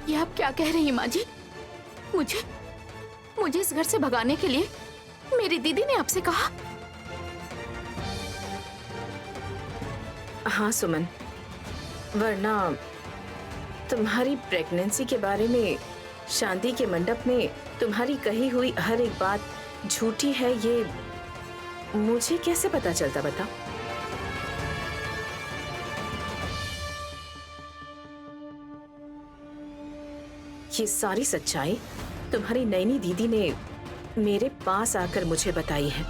ये आप क्या कह रही हैं माँ जी? मुझे मुझे इस घर से भगाने के लिए मेरी दीदी ने आपसे कहा? हाँ सुमन, वरना तुम्हारी प्रेगनेंसी के बारे में शादी के मंडप में तुम्हारी कही हुई हर एक बात झूठी है, ये मुझे कैसे पता चलता बताओ? ये सारी सच्चाई तुम्हारी नैनी दीदी ने मेरे पास आकर मुझे बताई है।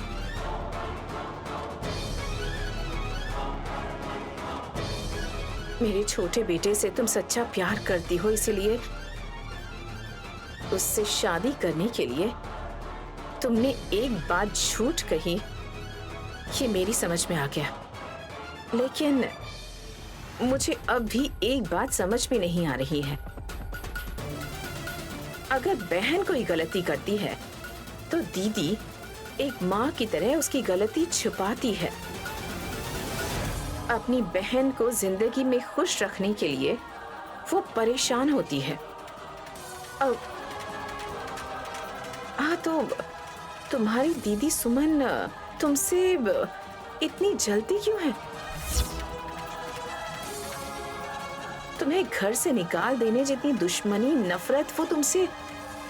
मेरे छोटे बेटे से तुम सच्चा प्यार करती हो, इसलिए उससे शादी करने के लिए तुमने एक बात झूठ कही, ये मेरी समझ में आ गया। लेकिन मुझे अब भी एक बात समझ में नहीं आ रही है। अगर बहन कोई गलती करती है तो दीदी एक माँ की तरह उसकी गलती छुपाती है। अपनी बहन को जिंदगी में खुश रखने के लिए वो परेशान होती है। अब हाँ, तो तुम्हारी दीदी सुमन तुमसे इतनी जलती क्यों है? तुम्हें घर से निकाल देने जितनी दुश्मनी, नफरत वो तुमसे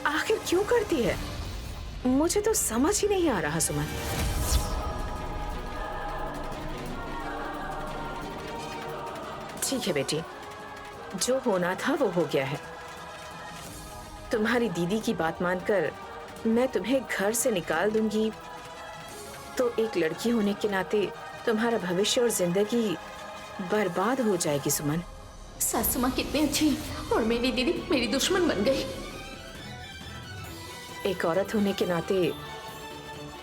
आखिर क्यों करती है? मुझे तो समझ ही नहीं आ रहा सुमन। ठीक है बेटी, जो होना था वो हो गया है। तुम्हारी दीदी की बात मानकर मैं तुम्हें घर से निकाल दूंगी तो एक लड़की होने के नाते तुम्हारा भविष्य और जिंदगी बर्बाद हो जाएगी सुमन। सासू माँ कितनी अच्छी और मेरी दीदी मेरी दुश्मन बन गई। एक औरत होने के नाते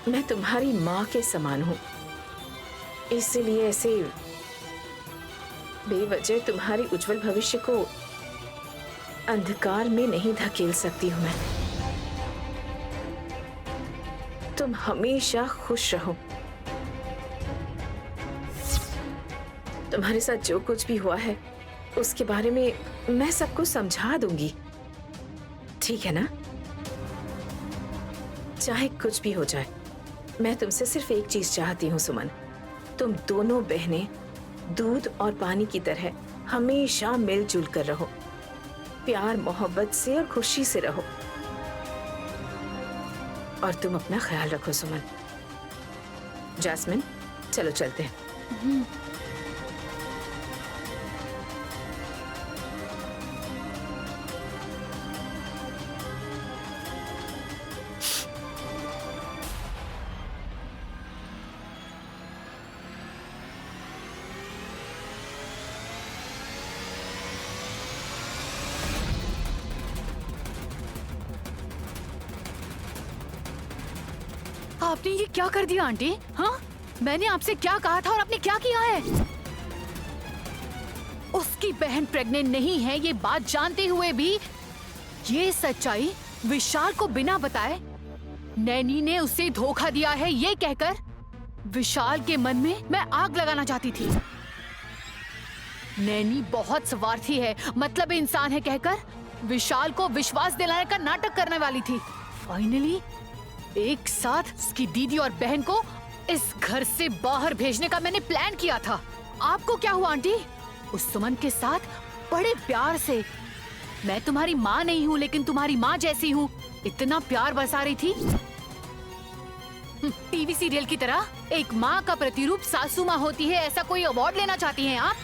मैं तुम्हारी माँ के समान हूँ, इसलिए ऐसे बेवजह तुम्हारी उज्जवल भविष्य को अंधकार में नहीं धकेल सकती हूँ मैं। तुम हमेशा खुश रहो। तुम्हारे साथ जो कुछ भी हुआ है उसके बारे में मैं सबको समझा दूंगी, ठीक है ना? चाहे कुछ भी हो जाए, मैं तुमसे सिर्फ एक चीज चाहती हूँ सुमन, तुम दोनों बहनें दूध और पानी की तरह हमेशा मिलजुल कर रहो, प्यार मोहब्बत से और खुशी से रहो। और तुम अपना ख्याल रखो सुमन। जैस्मिन, चलो चलते हैं। आपने ये क्या कर दिया आंटी? हाँ, मैंने आपसे क्या कहा था और आपने क्या किया है? उसकी बहन प्रेग्नेंट नहीं है ये बात जानते हुए भी ये सच्चाई विशाल को बिना बताए नैनी ने उसे धोखा दिया है, ये कहकर विशाल के मन में मैं आग लगाना चाहती थी। नैनी बहुत स्वार्थी है, मतलब इंसान है कहकर विशाल को विश्वास दिलाने का नाटक करने वाली थी। फाइनली एक साथ उसकी दीदी और बहन को इस घर से बाहर भेजने का मैंने प्लान किया था। आपको क्या हुआ आंटी? उस सुमन के साथ बड़े प्यार से, मैं तुम्हारी माँ नहीं हूँ लेकिन तुम्हारी माँ जैसी हूँ, इतना प्यार बरसा रही थी। टीवी सीरियल की तरह एक माँ का प्रतिरूप सासू माँ होती है, ऐसा कोई अवार्ड लेना चाहती हैं आप?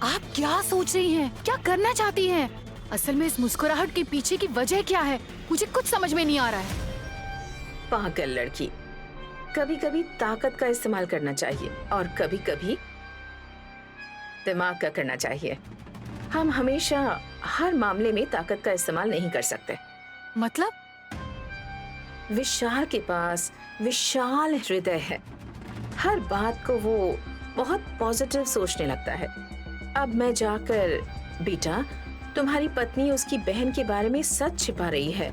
आप क्या सोच रही हैं? क्या करना चाहती हैं? असल में इस मुस्कुराहट के पीछे की वजह क्या है, मुझे कुछ समझ में नहीं आ रहा है। पागल लड़की, कभी कभी ताकत का इस्तेमाल करना चाहिए और कभी कभी दिमाग का करना चाहिए। हम हमेशा हर मामले में ताकत का इस्तेमाल नहीं कर सकते। मतलब? विशाल के पास विशाल हृदय है, हर बात को वो बहुत पॉजिटिव सोचने लगता है। अब मैं जाकर, बेटा तुम्हारी पत्नी उसकी बहन के बारे में सच छिपा रही है,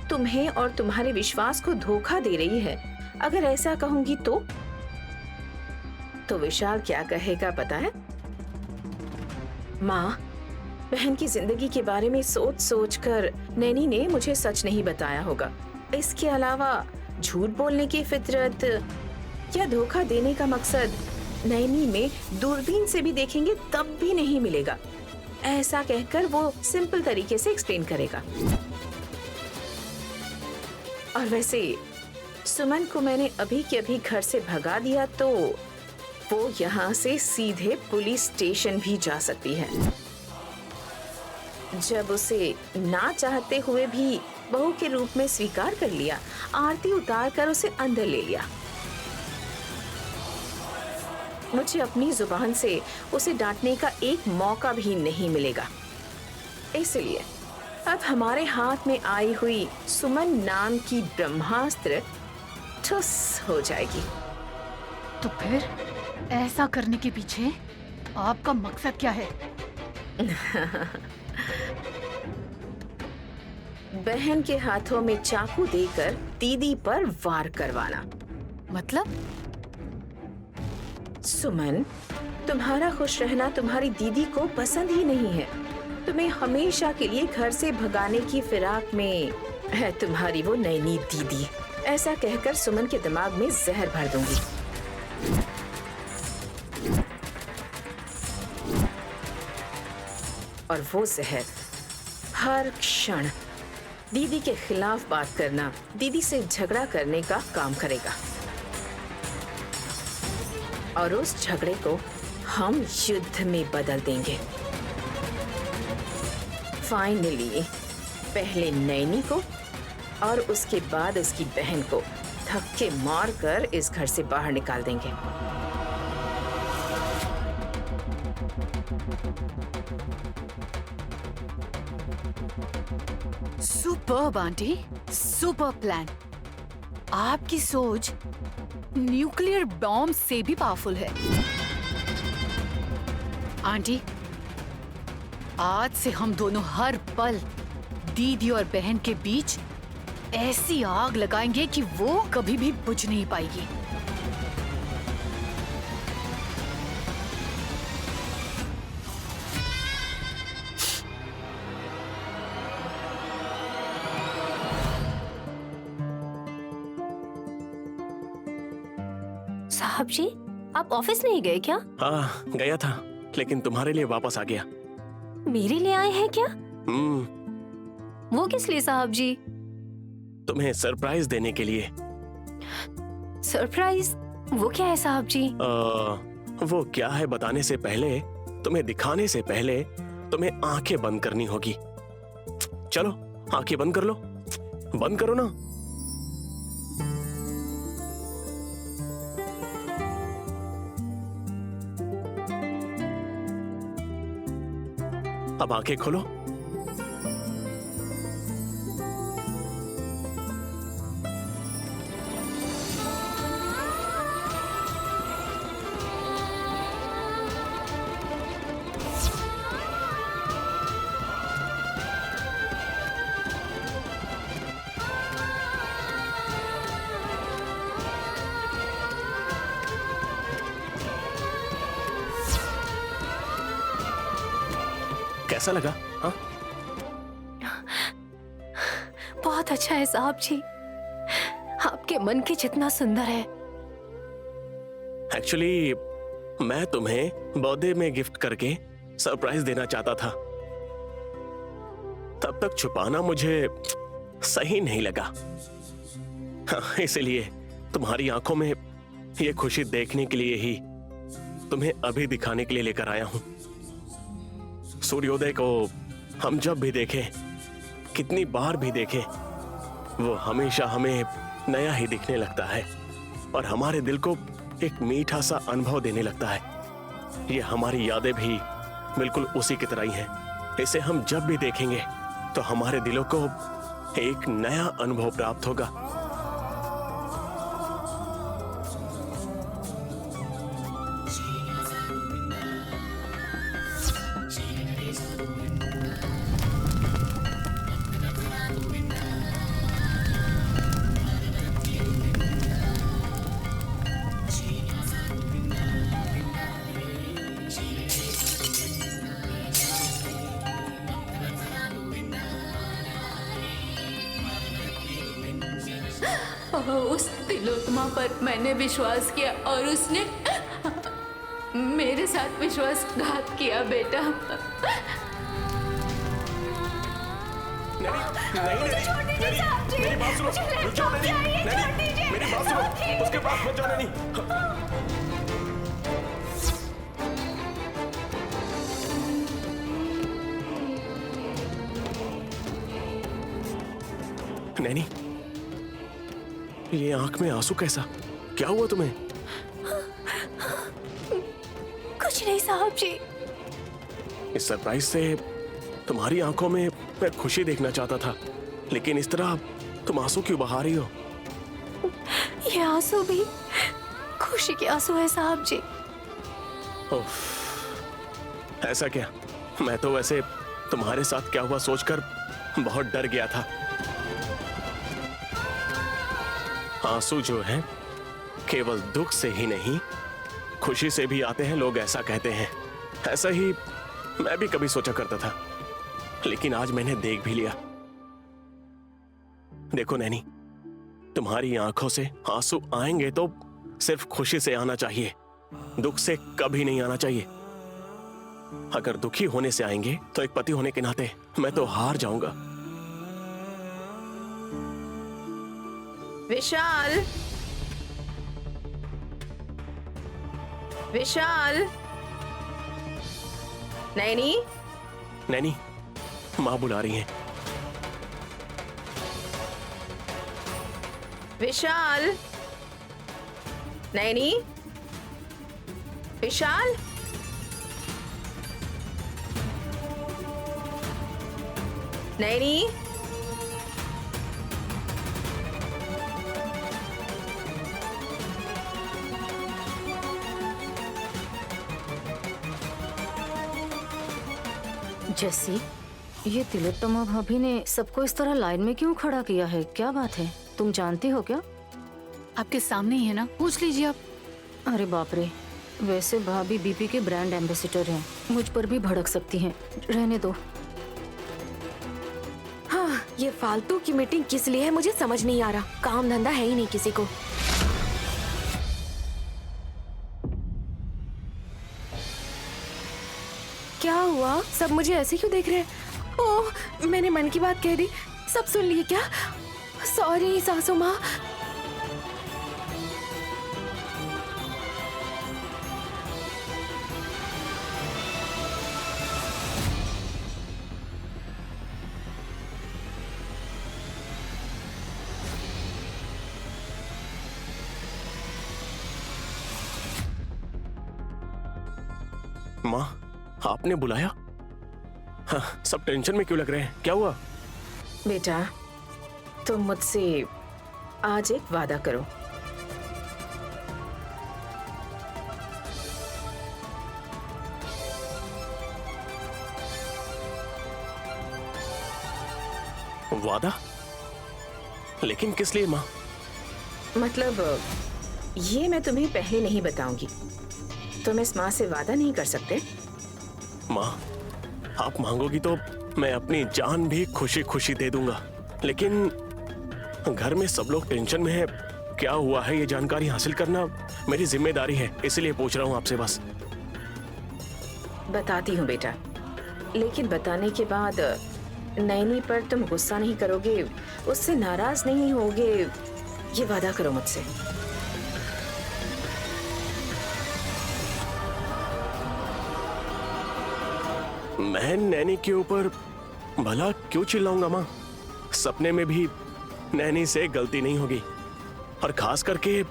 तुम्हें और तुम्हारे विश्वास को धोखा दे रही है, अगर ऐसा कहूंगी तो विशाल क्या कहेगा पता है? माँ, बहन की जिंदगी के बारे में सोच सोच कर नैनी ने मुझे सच नहीं बताया होगा। इसके अलावा झूठ बोलने की फितरत या धोखा देने का मकसद नैनी में दूरबीन से भी देखेंगे तब भी नहीं मिलेगा। ऐसा कहकर वो सिंपल तरीके से एक्सप्लेन करेगा। और वैसे सुमन को मैंने अभी के अभी घर से भगा दिया तो वो यहाँ से सीधे पुलिस स्टेशन भी जा सकती है। जब उसे ना चाहते हुए भी बहू के रूप में स्वीकार कर लिया, आरती उतार कर उसे अंदर ले लिया। मुझे अपनी जुबान से उसे डांटने का एक मौका भी नहीं मिलेगा। इसलिए अब हमारे हाथ में आई हुई सुमन नाम की ब्रह्मास्त्र ठुस हो जाएगी। तो फिर ऐसा करने के पीछे आपका मकसद क्या है? बहन के हाथों में चाकू देकर दीदी पर वार करवाना। मतलब? सुमन, तुम्हारा खुश रहना तुम्हारी दीदी को पसंद ही नहीं है। तुम्हें हमेशा के लिए घर से भगाने की फिराक में है तुम्हारी वो नैनी दीदी। ऐसा कहकर सुमन के दिमाग में जहर भर दूंगी। और वो जहर हर क्षण दीदी के खिलाफ बात करना, दीदी से झगड़ा करने का काम करेगा। और उस झगड़े को हम युद्ध में बदल देंगे। फाइनली पहले नैनी को और उसके बाद उसकी बहन को धक्के मारकर इस घर से बाहर निकाल देंगे। Superb aunty, super plan. आपकी सोच न्यूक्लियर बॉम्ब से भी पावरफुल है। आंटी, आज से हम दोनों हर पल दीदी और बहन के बीच ऐसी आग लगाएंगे कि वो कभी भी बुझ नहीं पाएगी। साहब जी, आप ऑफिस नहीं गए क्या? हाँ, गया था, लेकिन तुम्हारे लिए वापस आ गया। मेरे लिए आए हैं क्या? वो किस लिए साहब जी? तुम्हें सरप्राइज देने के लिए। सरप्राइज? वो क्या है साहब जी? वो क्या है बताने से पहले, तुम्हें दिखाने से पहले तुम्हें आंखें बंद करनी होगी। चलो आंखें बंद कर लो, बंद करो ना। अब आंखें खोलो। कैसा लगा? हाँ, बहुत अच्छा है साहब जी। आपके मन के जितना सुंदर है। एक्चुअली मैं तुम्हें बर्थडे में गिफ्ट करके सरप्राइज देना चाहता था। तब तक छुपाना मुझे सही नहीं लगा। हाँ, इसलिए तुम्हारी आंखों में ये खुशी देखने के लिए ही तुम्हें अभी दिखाने के लिए लेकर आया हूं। सूर्योदय को हम जब भी देखें, कितनी बार भी देखें, वो हमेशा हमें नया ही दिखने लगता है और हमारे दिल को एक मीठा सा अनुभव देने लगता है। ये हमारी यादें भी बिल्कुल उसी की तरह ही हैं। इसे हम जब भी देखेंगे तो हमारे दिलों को एक नया अनुभव प्राप्त होगा। उस तिलोत्तमा पर मैंने विश्वास किया और उसने मेरे साथ विश्वासघात किया बेटा। मेरी बात सुनो, रुक जाओ मेरी बात सुनो, उसके पास मत जाओ नैनी। ये आंख में आंसू कैसा? क्या हुआ तुम्हें? कुछ नहीं साहब जी। इस सरप्राइज से तुम्हारी आंखों में मैं खुशी देखना चाहता था, लेकिन इस तरह तुम आंसू क्यों बहा रही हो? ये आंसू भी खुशी के आंसू है साहब जी। उफ, ऐसा क्या? मैं तो वैसे तुम्हारे साथ क्या हुआ सोचकर बहुत डर गया था। आंसू जो है केवल दुख से ही नहीं, खुशी से भी आते हैं, लोग ऐसा कहते हैं। ऐसा ही मैं भी कभी सोचा करता था, लेकिन आज मैंने देख भी लिया। देखो नैनी, तुम्हारी आंखों से आंसू आएंगे तो सिर्फ खुशी से आना चाहिए, दुख से कभी नहीं आना चाहिए। अगर दुखी होने से आएंगे तो एक पति होने के नाते मैं तो हार जाऊंगा। विशाल, विशाल, नैनी, नैनी, माँ बुला रही हैं। विशाल, नैनी, विशाल, नैनी, जैसी, ये तिलोत्तमा भाभी ने सबको इस तरह लाइन में क्यों खड़ा किया है? क्या बात है? तुम जानती हो क्या? आपके सामने ही है ना, पूछ लीजिए आप। अरे बाप रे, वैसे भाभी बीपी के ब्रांड एम्बेसडर हैं, मुझ पर भी भड़क सकती हैं। रहने दो। हाँ, ये फालतू की मीटिंग किस लिए है मुझे समझ नहीं आ रहा। काम धंधा है ही नहीं किसी को। क्या हुआ? सब मुझे ऐसे क्यों देख रहे हैं? ओह, मैंने मन की बात कह दी। सब सुन लिए क्या? सॉरी सासू माँ। माँ, आपने बुलाया? हाँ, सब टेंशन में क्यों लग रहे हैं? क्या हुआ? बेटा, तुम मुझसे आज एक वादा करो। वादा? लेकिन किस लिए माँ? मतलब ये मैं तुम्हें पहले नहीं बताऊंगी। तुम इस माँ से वादा नहीं कर सकते? माँ, आप मांगोगी तो मैं अपनी जान भी खुशी खुशी दे दूंगा, लेकिन घर में सब लोग टेंशन में है। क्या हुआ है ये जानकारी हासिल करना मेरी जिम्मेदारी है, इसलिए पूछ रहा हूँ आपसे बस। बताती हूँ बेटा, लेकिन बताने के बाद नैनी पर तुम गुस्सा नहीं करोगे, उससे नाराज नहीं होगे, ये वादा करो मुझसे। मैं नैनी के ऊपर भला क्यों चिल्लाऊंगा माँ? सपने में भी नैनी से गलती नहीं होगी, और खास करके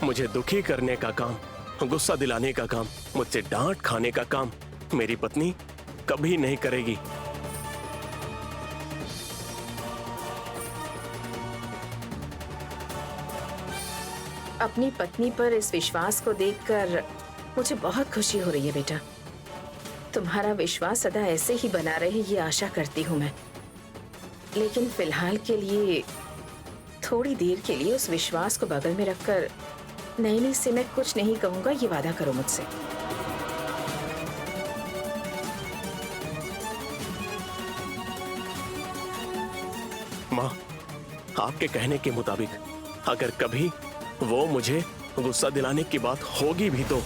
मुझे दुखी करने का काम, गुस्सा दिलाने का काम, मुझसे डांट खाने का काम मेरी पत्नी कभी नहीं करेगी। अपनी पत्नी पर इस विश्वास को देखकर मुझे बहुत खुशी हो रही है बेटा। तुम्हारा विश्वास सदा ऐसे ही बना रहे, ये आशा करती हूँ मैं। लेकिन फिलहाल के लिए, थोड़ी देर के लिए उस विश्वास को बगल में रखकर नैनी से मैं कुछ नहीं कहूंगा, ये वादा करो मुझसे। माँ, आपके कहने के मुताबिक अगर कभी वो मुझे गुस्सा दिलाने की बात होगी भी तो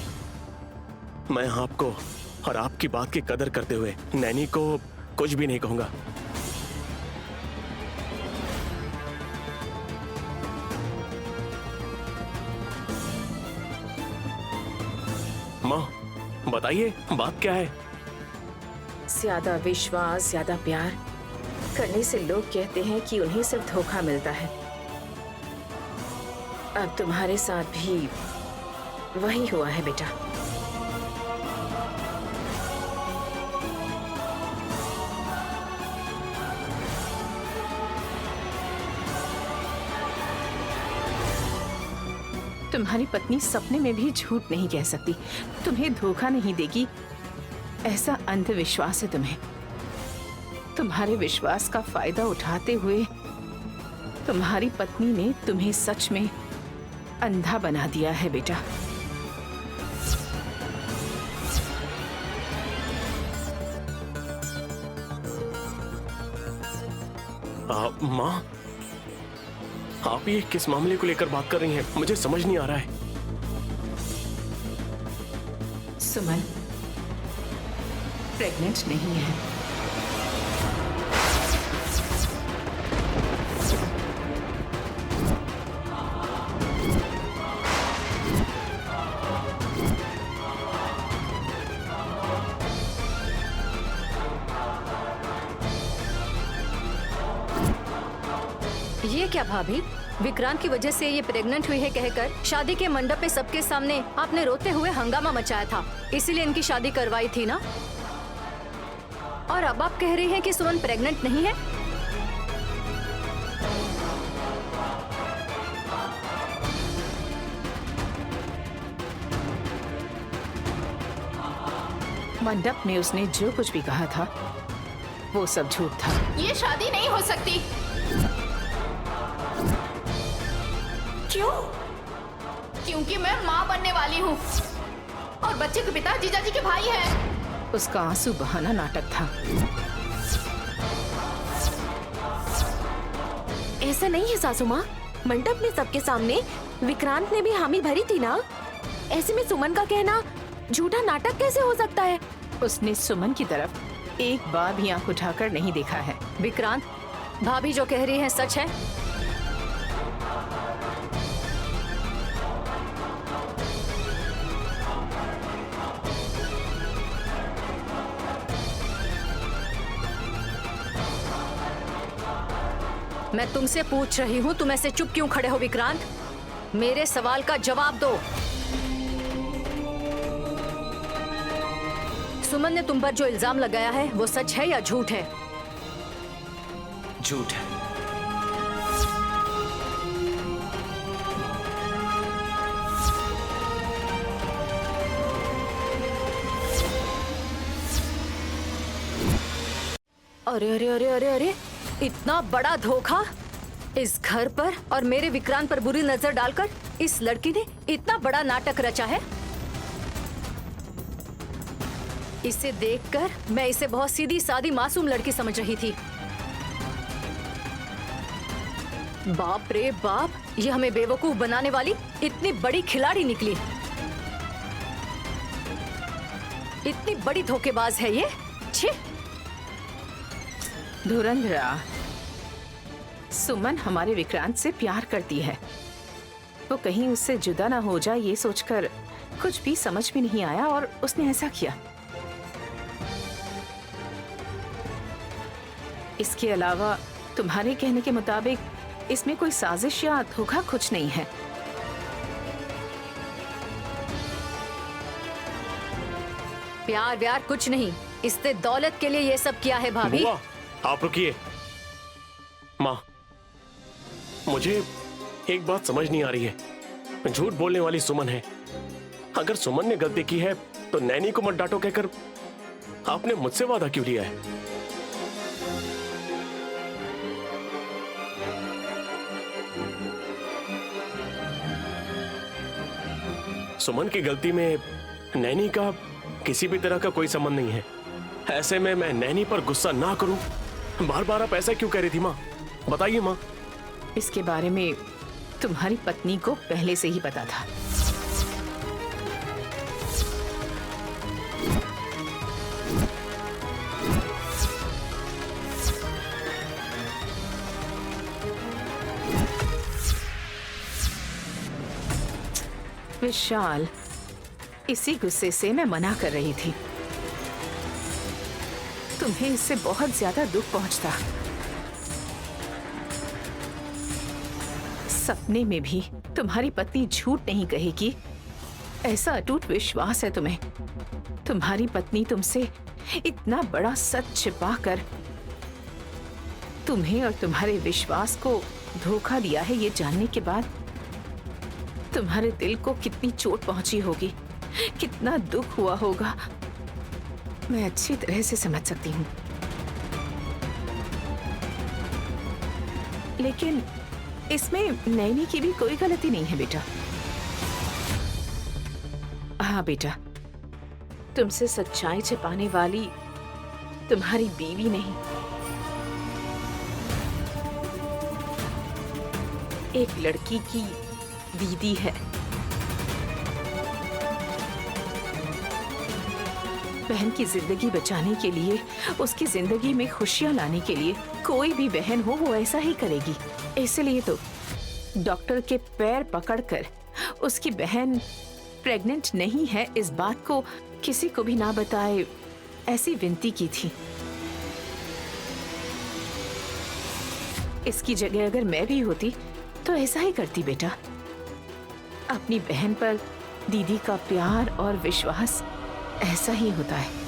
मैं आपको और आपकी बात की कदर करते हुए नैनी को कुछ भी नहीं कहूंगा। माँ बताइए बात क्या है? ज्यादा विश्वास, ज्यादा प्यार करने से लोग कहते हैं कि उन्हें सिर्फ धोखा मिलता है। अब तुम्हारे साथ भी वही हुआ है बेटा। तुम्हारी पत्नी सपने में भी झूठ नहीं कह सकती, तुम्हें धोखा नहीं देगी, ऐसा अंधविश्वास है तुम्हें। तुम्हारे विश्वास का फायदा उठाते हुए तुम्हारी पत्नी ने तुम्हें सच में अंधा बना दिया है बेटा। माँ, आप ये किस मामले को लेकर बात कर रही हैं? मुझे समझ नहीं आ रहा है। सुमन प्रेग्नेंट नहीं है। ये क्या भाभी, विक्रांत की वजह से ये प्रेग्नेंट हुई है कहकर शादी के मंडप पे सबके सामने आपने रोते हुए हंगामा मचाया था, इसीलिए इनकी शादी करवाई थी ना? और अब आप कह रही हैं कि सुमन प्रेग्नेंट नहीं है? मंडप में उसने जो कुछ भी कहा था वो सब झूठ था। ये शादी नहीं हो सकती। क्यों? क्योंकि मैं माँ बनने वाली हूँ और बच्चे के पिता जीजाजी के भाई हैं। उसका आंसू बहाना नाटक था। ऐसा नहीं है सासू माँ, मंडप में सबके सामने विक्रांत ने भी हामी भरी थी ना। ऐसे में सुमन का कहना झूठा नाटक कैसे हो सकता है? उसने सुमन की तरफ एक बार भी आंख उठाकर नहीं देखा है। विक्रांत, भाभी जो कह रही है सच है? मैं तुमसे पूछ रही हूँ, तुम ऐसे चुप क्यों खड़े हो विक्रांत? मेरे सवाल का जवाब दो। सुमन ने तुम पर जो इल्जाम लगाया है वो सच है या झूठ है? झूठ है। अरे अरे अरे अरे अरे, इतना बड़ा धोखा इस घर पर और मेरे विक्रांत पर बुरी नजर डालकर इस लड़की ने इतना बड़ा नाटक रचा है। इसे देखकर मैं इसे बहुत सीधी सादी मासूम लड़की समझ रही थी। बाप रे बाप, ये हमें बेवकूफ बनाने वाली इतनी बड़ी खिलाड़ी निकली। इतनी बड़ी धोखेबाज है ये। छी! धुरंधरा, सुमन हमारे विक्रांत से प्यार करती है। वो कहीं उससे जुदा ना हो जाए ये सोचकर कुछ भी समझ में नहीं आया और उसने ऐसा किया। इसके अलावा तुम्हारे कहने के मुताबिक इसमें कोई साजिश या धोखा कुछ नहीं है। प्यार व्यार कुछ नहीं, इसने दौलत के लिए ये सब किया है भाभी। बुआ, आप रुकिए। माँ, मुझे एक बात समझ नहीं आ रही है। झूठ बोलने वाली सुमन है। अगर सुमन ने गलती की है तो नैनी को मत डांटो कहकर आपने मुझसे वादा क्यों लिया है? सुमन की गलती में नैनी का किसी भी तरह का कोई संबंध नहीं है। ऐसे में मैं नैनी पर गुस्सा ना करूं। बार बार आप ऐसा क्यों कह रही थी माँ? बताइए माँ। इसके बारे में तुम्हारी पत्नी को पहले से ही पता था। विशाल, इसी गुस्से से मैं मना कर रही थी। तुम्हें इससे बहुत ज्यादा दुख पहुंचता। सपने में भी तुम्हारी पत्नी झूठ नहीं कहेगी, ऐसा अटूट विश्वास है तुम्हें। तुम्हारी पत्नी तुमसे इतना बड़ा सच छिपाकर तुम्हें और तुम्हारे विश्वास को धोखा दिया है, ये जानने के बाद तुम्हारे दिल को कितनी चोट पहुंची होगी, कितना दुख हुआ होगा, मैं अच्छी तरह से समझ सकती हूँ। लेकिन इसमें नैनी की भी कोई गलती नहीं है बेटा। हाँ बेटा, तुमसे सच्चाई छिपाने वाली तुम्हारी बीवी नहीं, एक लड़की की दीदी है। बहन की जिंदगी बचाने के लिए, उसकी जिंदगी में खुशियां लाने के लिए कोई भी बहन हो वो ऐसा ही करेगी। इसलिए तो डॉक्टर के पैर पकड़कर उसकी बहन प्रेग्नेंट नहीं है इस बात को किसी को भी ना बताए ऐसी विनती की थी। इसकी जगह अगर मैं भी होती तो ऐसा ही करती बेटा। अपनी बहन पर दीदी का प्यार और विश्वास ऐसा ही होता है।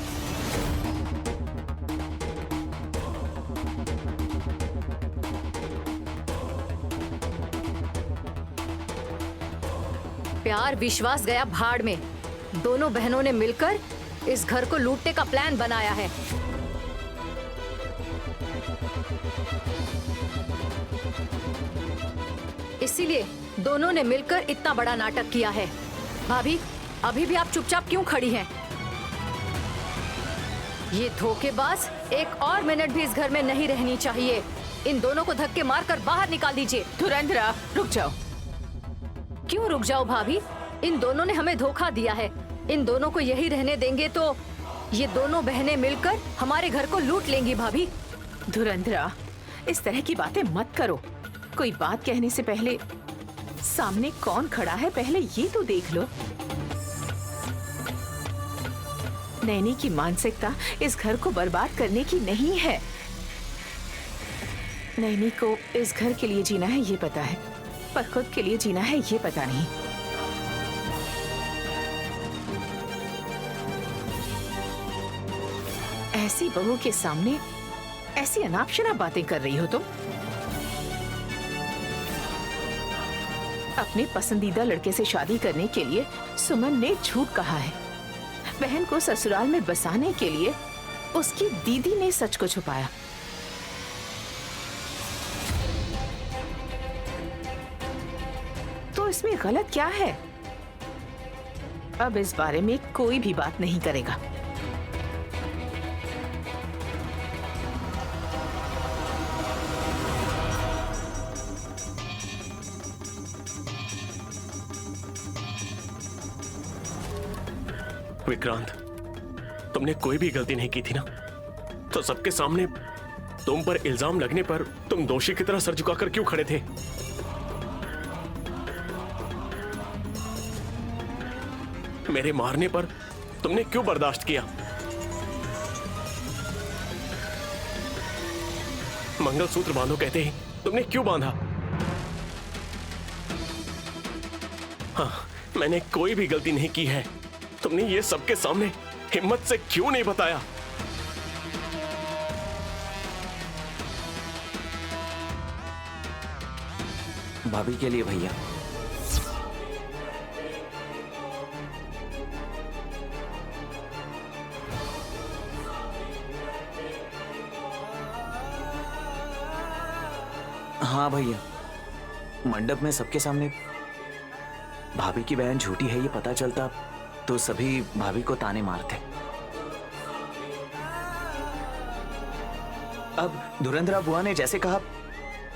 प्यार विश्वास गया भाड़ में। दोनों बहनों ने मिलकर इस घर को लूटने का प्लान बनाया है। इसीलिए दोनों ने मिलकर इतना बड़ा नाटक किया है। भाभी, अभी भी आप चुपचाप क्यों खड़ी हैं? ये धोखेबाज एक और मिनट भी इस घर में नहीं रहनी चाहिए। इन दोनों को धक्के मारकर बाहर निकाल दीजिए। धुरंधरा, रुक जाओ। क्यों रुक जाओ भाभी? इन दोनों ने हमें धोखा दिया है। इन दोनों को यही रहने देंगे तो ये दोनों बहनें मिलकर हमारे घर को लूट लेंगी। भाभी, धुरंधरा, इस तरह की बातें मत करो। कोई बात कहने से पहले सामने कौन खड़ा है पहले ये तो देख लो। नैनी की मानसिकता इस घर को बर्बाद करने की नहीं है। नैनी को इस घर के लिए जीना है ये पता है, पर खुद के लिए जीना है ये पता नहीं। ऐसी बहू के सामने ऐसी अनापशना बातें कर रही हो तुम। अपने पसंदीदा लड़के से शादी करने के लिए सुमन ने झूठ कहा है। बहन को ससुराल में बसाने के लिए उसकी दीदी ने सच को छुपाया। तो इसमें गलत क्या है? अब इस बारे में कोई भी बात नहीं करेगा। विक्रांत, तुमने कोई भी गलती नहीं की थी ना, तो सबके सामने तुम पर इल्जाम लगने पर तुम दोषी की तरह सर झुकाकर क्यों खड़े थे? मेरे मारने पर तुमने क्यों बर्दाश्त किया? मंगलसूत्र बांधो कहते ही तुमने क्यों बांधा? हाँ, मैंने कोई भी गलती नहीं की है। तुमने ये सबके सामने हिम्मत से क्यों नहीं बताया? भाभी के लिए भैया। हाँ भैया, मंडप में सबके सामने भाभी की बहन झूठी है ये पता चलता तो सभी भाभी को ताने मारते। अब धुरंधरा बुआ ने जैसे कहा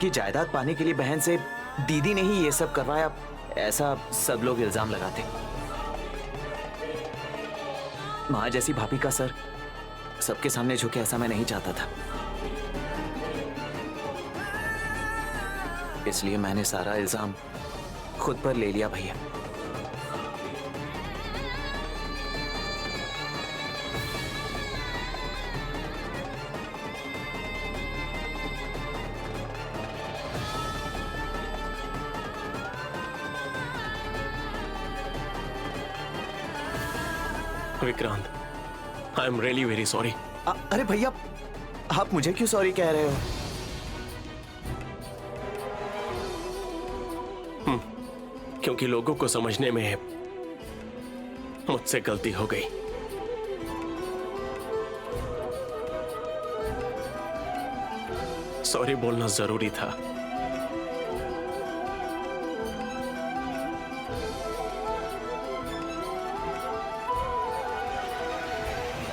कि जायदाद पाने के लिए बहन से दीदी ने ही ये सब करवाया, ऐसा सब लोग इल्जाम लगाते। माँ जैसी भाभी का सर सबके सामने झुके, ऐसा मैं नहीं चाहता था। इसलिए मैंने सारा इल्जाम खुद पर ले लिया भैया। Vikrant, I am really very sorry. अरे भैया, आप मुझे क्यों सॉरी कह रहे हो? क्योंकि लोगों को समझने में मुझसे गलती हो गई। सॉरी बोलना जरूरी था।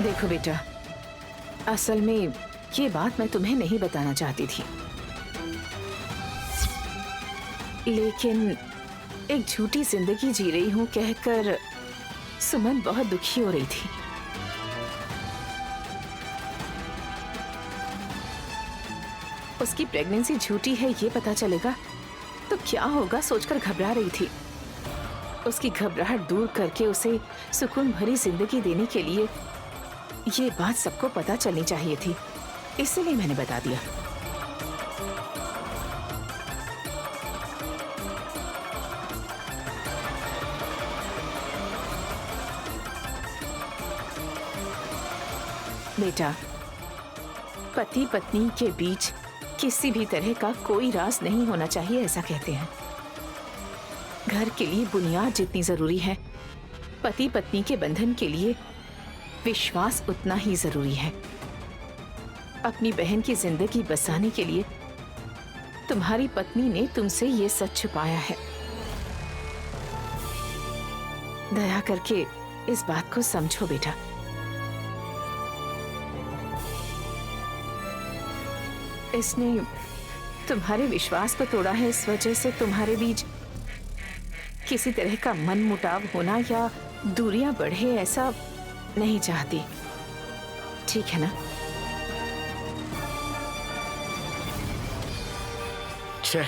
देखो बेटा, असल में ये बात मैं तुम्हें नहीं बताना चाहती थी, लेकिन एक झूठी जिंदगी जी रही हूं कहकर सुमन बहुत दुखी हो रही थी। उसकी प्रेगनेंसी झूठी है ये पता चलेगा तो क्या होगा सोचकर घबरा रही थी। उसकी घबराहट दूर करके उसे सुकून भरी जिंदगी देने के लिए ये बात सबको पता चलनी चाहिए थी, इसलिए मैंने बता दिया। बेटा, पति पत्नी के बीच किसी भी तरह का कोई राज नहीं होना चाहिए, ऐसा कहते हैं। घर के लिए बुनियाद जितनी जरूरी है, पति पत्नी के बंधन के लिए विश्वास उतना ही जरूरी है। अपनी बहन की जिंदगी बसाने के लिए तुम्हारी पत्नी ने तुमसे ये सच छुपाया है। दया करके इस बात को समझो बेटा। इसने तुम्हारे विश्वास को तोड़ा है, इस वजह से तुम्हारे बीच किसी तरह का मन मुटाव होना या दूरियां बढ़े ऐसा नहीं चाहती, ठीक है ना? छे,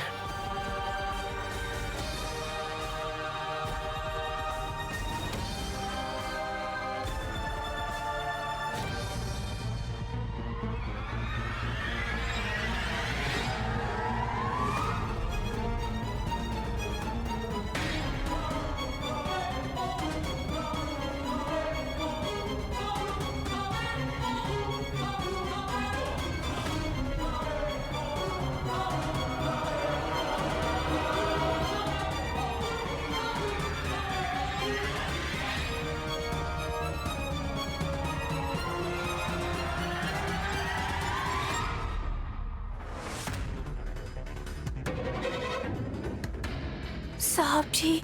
साहब जी,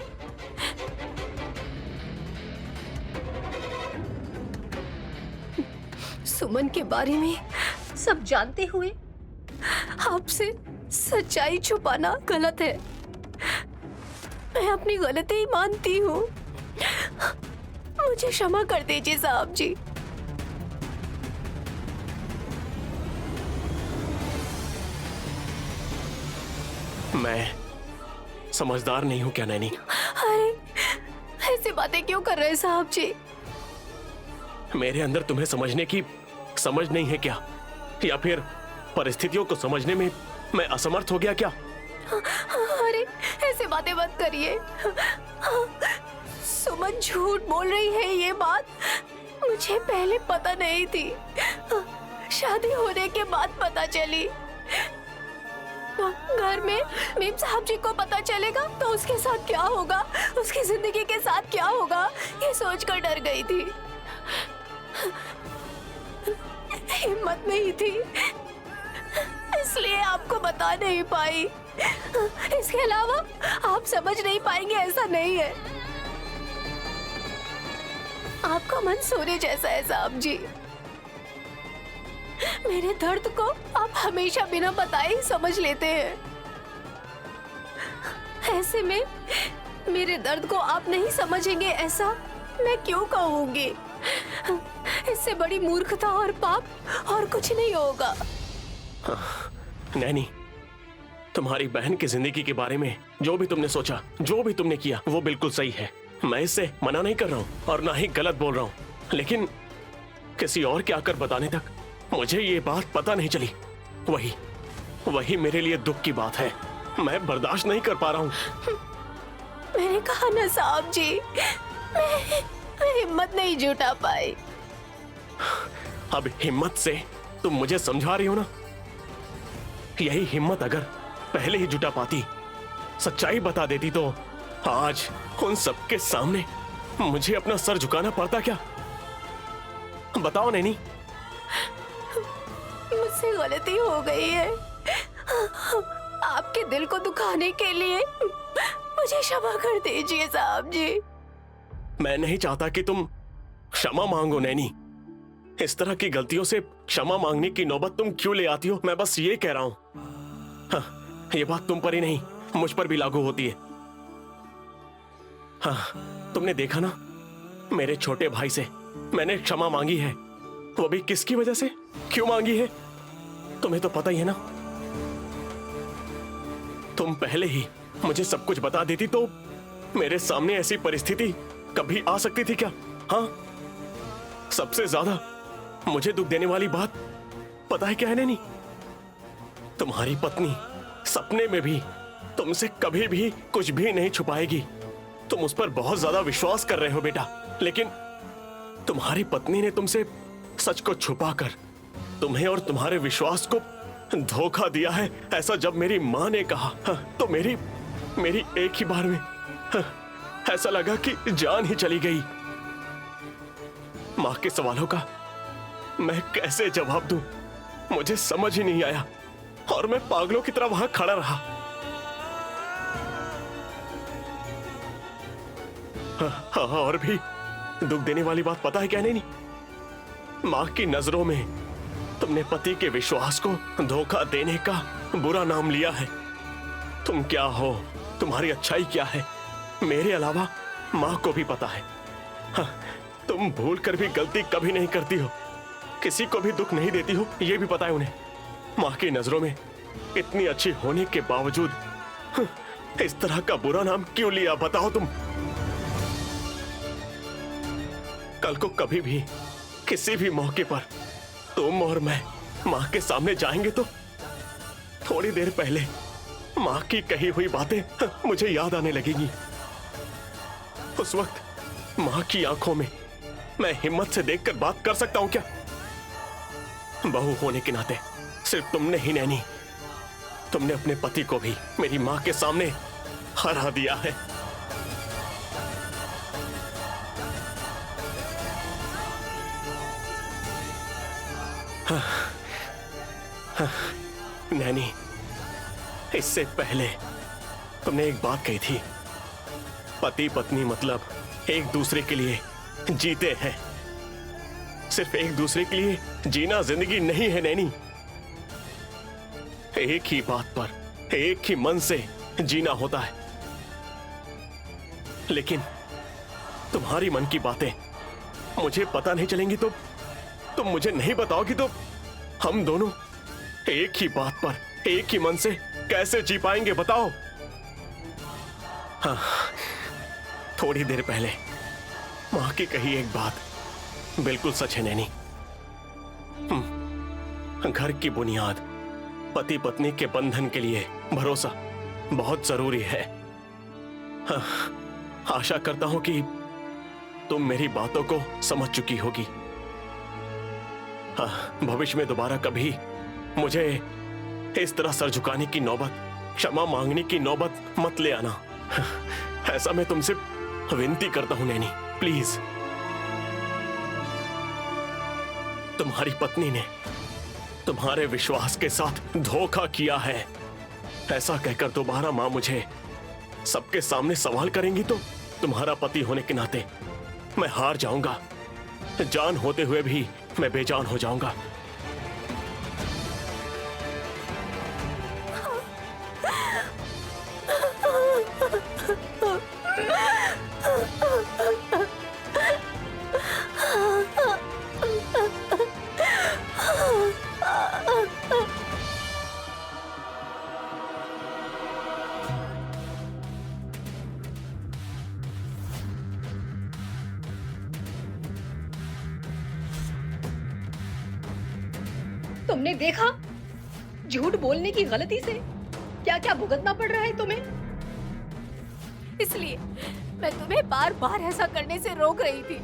सुमन के बारे में सब जानते हुए आपसे सच्चाई छुपाना गलत है। मैं अपनी गलती मानती हूँ, मुझे क्षमा कर दीजिए साहब जी। मैं समझदार नहीं हूं क्या नैनी? अरे ऐसी बातें क्यों कर रहे हैं साहब जी? मेरे अंदर तुम्हें समझने की समझ नहीं है क्या, या फिर परिस्थितियों को समझने में मैं असमर्थ हो गया क्या? अरे ऐसी बातें मत करिए। सुमन झूठ बोल रही है, ये बात मुझे पहले पता नहीं थी, शादी होने के बाद पता चली। घर में मीम साहब जी को पता चलेगा तो उसके साथ क्या होगा, उसकी जिंदगी के साथ क्या होगा, ये सोचकर डर गई थी। हिम्मत नहीं थी, इसलिए आपको बता नहीं पाई। इसके अलावा आप समझ नहीं पाएंगे ऐसा नहीं है। आपका मन सोने जैसा है साहब जी। मेरे दर्द को आप हमेशा बिना बताए ही समझ लेते हैं। ऐसे में मेरे दर्द को आप नहीं समझेंगे, ऐसा मैं क्यों कहूंगी? इससे बड़ी मूर्खता और पाप और कुछ नहीं होगा। नैनी, तुम्हारी बहन की जिंदगी के बारे में जो भी तुमने सोचा, जो भी तुमने किया, वो बिल्कुल सही है। मैं इससे मना नहीं कर रहा हूँ और ना ही गलत बोल रहा हूँ, लेकिन किसी और के आकर बताने तक मुझे ये बात पता नहीं चली। वही मेरे लिए दुख की बात है। मैं बर्दाश्त नहीं कर पा रहा हूँ। मैंने कहा ना साहब जी, मैं हिम्मत नहीं जुटा पाई। अब हिम्मत से तुम मुझे समझा रही हो ना? यही हिम्मत अगर पहले ही जुटा पाती, सच्चाई बता देती, तो आज उन सबके सामने मुझे अपना सर झुकाना पड़ता क्या? बताओ नैनी। मुझसे गलती हो गई है। आपके दिल को दुखाने के लिए मुझे क्षमा कर दीजिए साहब जी। मैं नहीं चाहता कि तुम क्षमा मांगो नैनी। इस तरह की गलतियों से क्षमा मांगने की नौबत तुम क्यों ले आती हो? मैं बस ये कह रहा हूं। हाँ, ये बात तुम पर ही नहीं, मुझ पर भी लागू होती है। हाँ, तुमने देखा ना, मेरे छोटे भाई से मैंने क्षमा मांगी है, वो भी किसकी वजह से, क्यों मांगी है, तुम्हें तो पता ही है ना। तुम पहले ही मुझे सब कुछ बता देती तो मेरे सामने ऐसी परिस्थिति कभी आ सकती थी क्या? हाँ, सबसे ज्यादा मुझे दुख देने वाली बात पता है क्या है नैनी? तुम्हारी पत्नी सपने में भी तुमसे कभी भी कुछ भी नहीं छुपाएगी। तुम उस पर बहुत ज्यादा विश्वास कर रहे हो बेटा, लेकिन तुम्हारी पत्नी ने तुमसे सच को छुपाकर तुम्हें और तुम्हारे विश्वास को धोखा दिया है। ऐसा जब मेरी माँ ने कहा तो मेरी एक ही बार में ऐसा लगा कि जान ही चली गई। माँ के सवालों का मैं कैसे जवाब दूं, मुझे समझ ही नहीं आया और मैं पागलों की तरह वहां खड़ा रहा। और भी दुख देने वाली बात पता है क्या नहीं? माँ की नजरों में तुमने पति के विश्वास को धोखा देने का बुरा नाम लिया है। तुम क्या हो, तुम्हारी अच्छाई क्या है, मेरे अलावा माँ को भी पता है। हाँ, तुम भूल कर भी गलती कभी नहीं करती हो, किसी को भी दुख नहीं देती हो, ये भी पता है उन्हें। माँ की नजरों में इतनी अच्छी होने के बावजूद इस तरह का बुरा नाम क्यों लिया, बताओ तुम? कल को कभी भी किसी भी मौके पर तुम और मैं माँ के सामने जाएंगे तो थोड़ी देर पहले माँ की कही हुई बातें मुझे याद आने लगेंगी। उस वक्त माँ की आंखों में मैं हिम्मत से देखकर बात कर सकता हूं क्या? बहू होने के नाते सिर्फ तुमने ही नहीं, तुमने अपने पति को भी मेरी माँ के सामने हरा दिया है। नैनी, इससे पहले तुमने एक बात कही थी, पति पत्नी मतलब एक दूसरे के लिए जीते हैं। सिर्फ एक दूसरे के लिए जीना जिंदगी नहीं है नैनी। एक ही बात पर, एक ही मन से जीना होता है। लेकिन तुम्हारी मन की बातें मुझे पता नहीं चलेंगी तो तुम मुझे नहीं बताओगी तो हम दोनों एक ही बात पर, एक ही मन से कैसे जी पाएंगे, बताओ? हाँ, थोड़ी देर पहले मां की कही एक बात बिल्कुल सच है नैनी। घर की बुनियाद, पति पत्नी के बंधन के लिए भरोसा बहुत जरूरी है। हाँ, आशा करता हूं कि तुम मेरी बातों को समझ चुकी होगी। हाँ, भविष्य में दोबारा कभी मुझे इस तरह सर झुकाने की नौबत, क्षमा मांगने की नौबत मत ले आना। ऐसा मैं तुमसे विनती करता हूं नैनी, प्लीज। तुम्हारी पत्नी ने तुम्हारे विश्वास के साथ धोखा किया है, ऐसा कहकर दोबारा मां मुझे सबके सामने सवाल करेंगी तो तुम्हारा पति होने के नाते मैं हार जाऊंगा। जान होते हुए भी मैं बेजान हो जाऊंगा। तुमने देखा झूठ बोलने की गलती से क्या क्या भुगतना पड़ रहा है तुम्हें। इसलिए मैं तुम्हें बार बार ऐसा करने से रोक रही थी।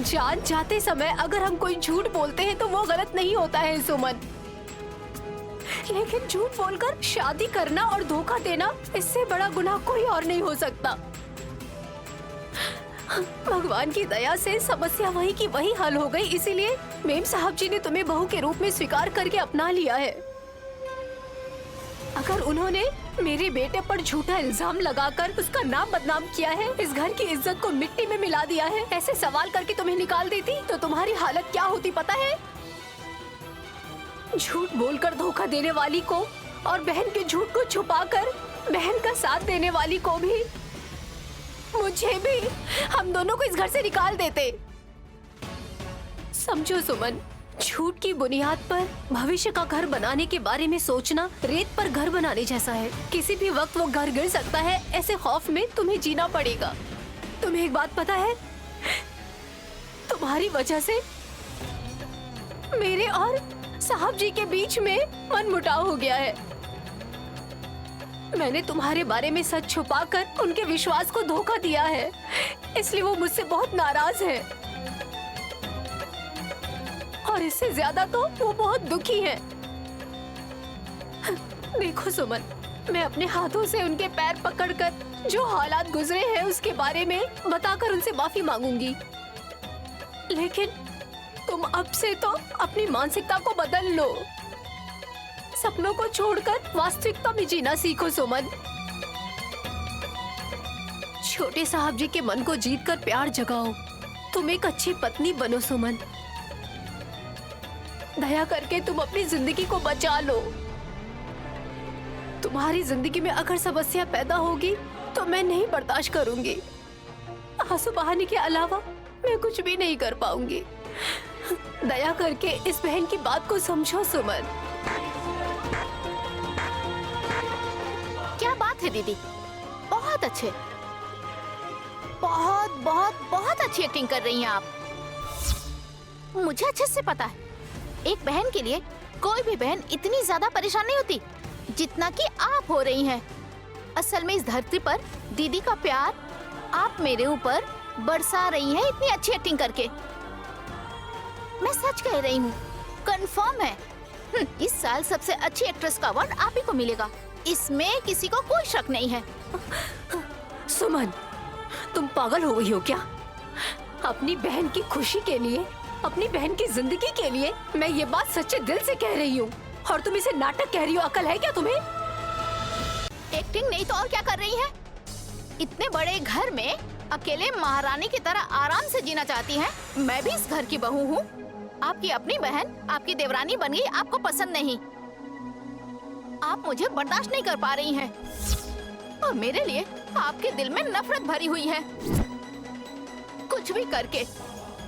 जान जाते समय अगर हम कोई झूठ बोलते हैं तो वो गलत नहीं होता है सुमन, लेकिन झूठ बोलकर शादी करना और धोखा देना, इससे बड़ा गुनाह कोई और नहीं हो सकता। भगवान की दया से समस्या वही की वही हल हो गई, इसीलिए मेम साहब जी ने तुम्हें बहू के रूप में स्वीकार करके अपना लिया है। अगर उन्होंने मेरे बेटे पर झूठा इल्जाम लगाकर उसका नाम बदनाम किया है, इस घर की इज्जत को मिट्टी में मिला दिया है, ऐसे सवाल करके तुम्हें निकाल देती तो तुम्हारी हालत क्या होती पता है? झूठ बोलकर धोखा देने वाली को और बहन के झूठ को छुपाकर बहन का साथ देने वाली को भी, मुझे भी, हम दोनों को इस घर से निकाल देते। समझो सुमन, झूठ की बुनियाद पर भविष्य का घर बनाने के बारे में सोचना रेत पर घर बनाने जैसा है। किसी भी वक्त वो घर गिर सकता है, ऐसे खौफ में तुम्हें जीना पड़ेगा। तुम्हें एक बात पता है, तुम्हारी वजह से मेरे और साहब जी के बीच में मनमुटाव हो गया है। मैंने तुम्हारे बारे में सच छुपाकर उनके विश्वास को धोखा दिया है, इसलिए वो मुझसे बहुत नाराज है और इससे ज्यादा तो वो बहुत दुखी है। देखो सुमन, मैं अपने हाथों से उनके पैर पकड़कर जो हालात गुजरे हैं उसके बारे में बताकर उनसे माफी मांगूंगी, लेकिन तुम अब से तो अपनी मानसिकता को बदल लो। सपनों को छोड़कर वास्तविकता में जीना सीखो सुमन। छोटे साहब जी के मन को जीतकर प्यार जगाओ। तुम एक अच्छी पत्नी बनो सुमन। दया करके तुम अपनी जिंदगी को बचा लो। तुम्हारी जिंदगी में अगर समस्या पैदा होगी तो मैं नहीं बर्दाश्त करूंगी। आंसू बहाने के अलावा मैं कुछ भी नहीं कर पाऊंगी। दया करके इस बहन की बात को समझो सुमन। क्या बात है दीदी, बहुत अच्छे, बहुत बहुत बहुत अच्छी एक्टिंग कर रही हैं आप। मुझे अच्छे से पता है, एक बहन के लिए कोई भी बहन इतनी ज्यादा परेशान नहीं होती जितना कि आप हो रही हैं। असल में इस धरती पर दीदी का प्यार आप मेरे ऊपर बरसा रही हैं इतनी अच्छी एक्टिंग करके। मैं सच कह रही हूँ, कंफर्म है। इस साल सबसे अच्छी एक्ट्रेस का अवार्ड आप ही को मिलेगा, इसमें किसी को कोई शक नहीं है। सुमन, तुम पागल हो गई हो क्या? अपनी बहन की खुशी के लिए, अपनी बहन की जिंदगी के लिए मैं ये बात सच्चे दिल से कह रही हूँ, और तुम इसे नाटक कह रही हो। अकल है क्या तुम्हें? एक्टिंग नहीं तो और क्या कर रही है? इतने बड़े घर में अकेले महारानी की तरह आराम से जीना चाहती हैं। मैं भी इस घर की बहू हूँ। आपकी अपनी बहन आपकी देवरानी बन गई, आपको पसंद नहीं, आप मुझे बर्दाश्त नहीं कर पा रही हैं, और मेरे लिए आपके दिल में नफरत भरी हुई है। कुछ भी करके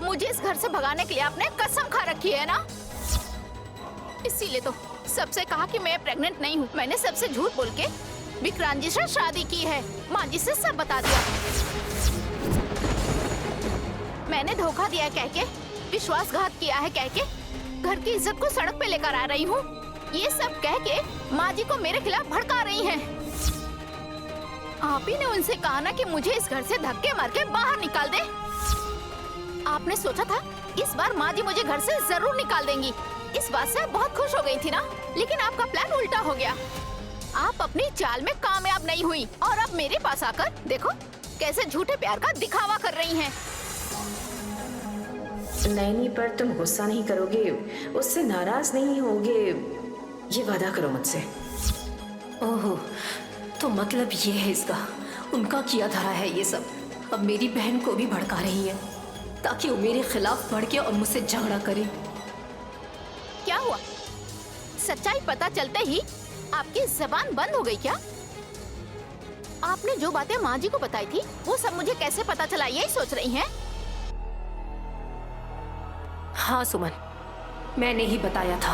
मुझे इस घर से भगाने के लिए आपने कसम खा रखी है ना? इसीलिए तो सबसे कहा कि मैं प्रेग्नेंट नहीं हूँ। मैंने सबसे झूठ बोल के विक्रांत जी से शादी की है, माँ जी से सब बता दिया। मैंने धोखा दिया कह के, विश्वासघात किया है कह के, घर की इज्जत को सड़क पे लेकर आ रही हूँ। ये सब कह के माँ जी को मेरे खिलाफ भड़का रही हैं। आप ही ने उनसे कहा ना कि मुझे इस घर से धक्के मार के बाहर निकाल दे। आपने सोचा था इस बार माँ जी मुझे घर से जरूर निकाल देंगी। इस बात से आप बहुत खुश हो गई थी ना, लेकिन आपका प्लान उल्टा हो गया। आप अपनी चाल में कामयाब नहीं हुई, और अब मेरे पास आकर देखो कैसे झूठे प्यार का दिखावा कर रही हैं। नैनी पर तुम गुस्सा नहीं करोगे, उससे नाराज नहीं होगे, ये वादा करो मुझसे। ओहो, तो मतलब ये है इसका, उनका किया धरा है ये सब। अब मेरी बहन को भी भड़का रही है ताकि वो मेरे खिलाफ भड़के और मुझसे झगड़ा करे। क्या हुआ? सच्चाई पता चलते ही आपकी जबान बंद हो गई क्या? आपने जो बातें माँ जी को बताई थी वो सब मुझे कैसे पता चला, यही सोच रही हैं? हाँ सुमन, मैंने ही बताया था।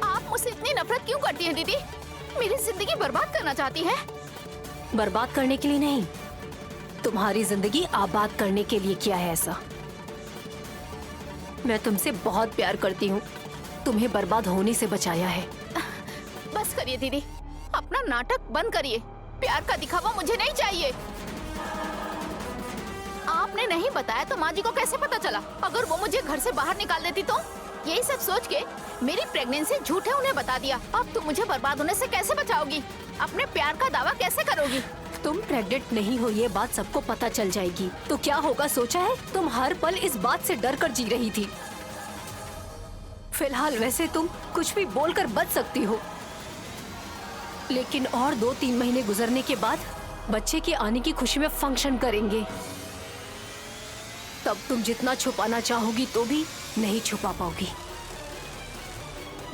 आप मुझसे इतनी नफरत क्यों करती हैं दीदी? मेरी जिंदगी बर्बाद करना चाहती हैं? बर्बाद करने के लिए नहीं, तुम्हारी जिंदगी आबाद करने के लिए किया है ऐसा। मैं तुमसे बहुत प्यार करती हूँ। तुम्हें बर्बाद होने से बचाया है। बस करिए दीदी, अपना नाटक बंद करिए। प्यार का दिखावा मुझे नहीं चाहिए। आपने नहीं बताया तो माँ जी को कैसे पता चला? अगर वो मुझे घर से बाहर निकाल देती तो? यही सब सोच के मेरी प्रेगनेंसी झूठ है उन्हें बता दिया। अब तुम मुझे बर्बाद होने से कैसे बचाओगी? अपने प्यार का दावा कैसे करोगी? तुम प्रेग्नेंट नहीं हो ये बात सबको पता चल जाएगी तो क्या होगा सोचा है? तुम हर पल इस बात से डर कर जी रही थी। फिलहाल वैसे तुम कुछ भी बोलकर बच सकती हो, लेकिन और 2-3 महीने गुजरने के बाद बच्चे के आने की खुशी में फंक्शन करेंगे। तब तुम जितना छुपाना चाहोगी तो भी नहीं छुपा पाओगी।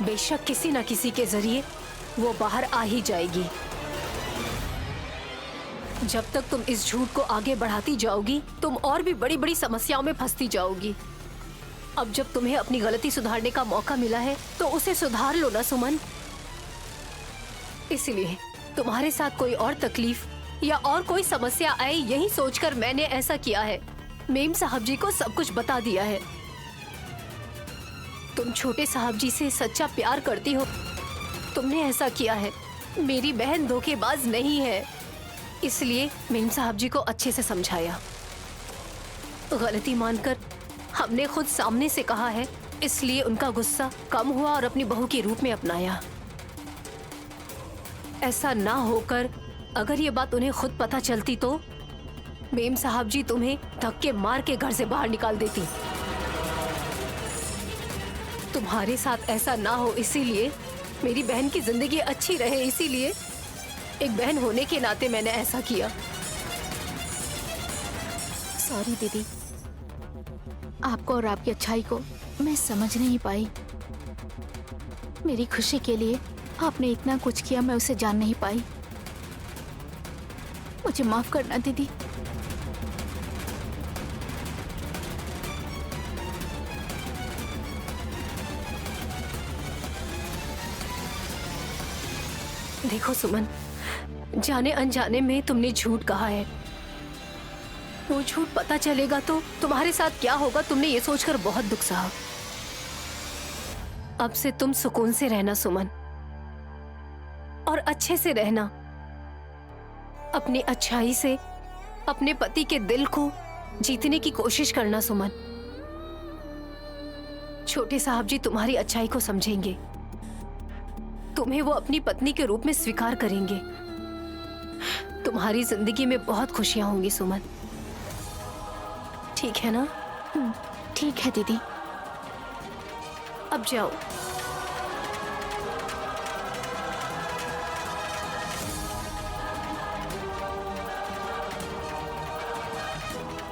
बेशक किसी न किसी के जरिए वो बाहर आ ही जाएगी। जब तक तुम इस झूठ को आगे बढ़ाती जाओगी तुम और भी बड़ी बड़ी समस्याओं में फंसती जाओगी। अब जब तुम्हें अपनी गलती सुधारने का मौका मिला है तो उसे सुधार लो ना सुमन। इसलिए तुम्हारे साथ कोई और तकलीफ या और कोई समस्या आए यही सोचकर मैंने ऐसा किया है। मेम साहब जी को सब कुछ बता दिया है। तुम छोटे साहब जी से सच्चा प्यार करती हो, तुमने ऐसा किया है। मेरी बहन धोखेबाज नहीं है, इसलिए मेम साहब जी को अच्छे से समझाया। गलती मानकर हमने खुद सामने से कहा है, इसलिए उनका गुस्सा कम हुआ और अपनी बहू के रूप में अपनाया। ऐसा ना होकर अगर ये बात उन्हें खुद पता चलती तो मेम साहब जी तुम्हें धक्के मार के घर से बाहर निकाल देती। तुम्हारे साथ ऐसा ना हो इसीलिए, मेरी बहन की जिंदगी अच्छी रहे इसीलिए एक बहन होने के नाते मैंने ऐसा किया। सॉरी दीदी, आपको और आपकी अच्छाई को मैं समझ नहीं पाई। मेरी खुशी के लिए आपने इतना कुछ किया, मैं उसे जान नहीं पाई। मुझे माफ करना दीदी। देखो सुमन, जाने अनजाने में तुमने झूठ कहा है। वो झूठ पता चलेगा तो तुम्हारे साथ क्या होगा तुमने ये सोचकर बहुत दुख सहा। अब से तुम सुकून से रहना सुमन, और अच्छे से रहना। अपनी अच्छाई से अपने पति के दिल को जीतने की कोशिश करना सुमन। छोटे साहब जी तुम्हारी अच्छाई को समझेंगे, तुम्हें वो अपनी पत्नी के रूप में स्वीकार करेंगे। तुम्हारी जिंदगी में बहुत खुशियां होंगी सुमन, ठीक है ना? ठीक है दीदी। अब जाओ।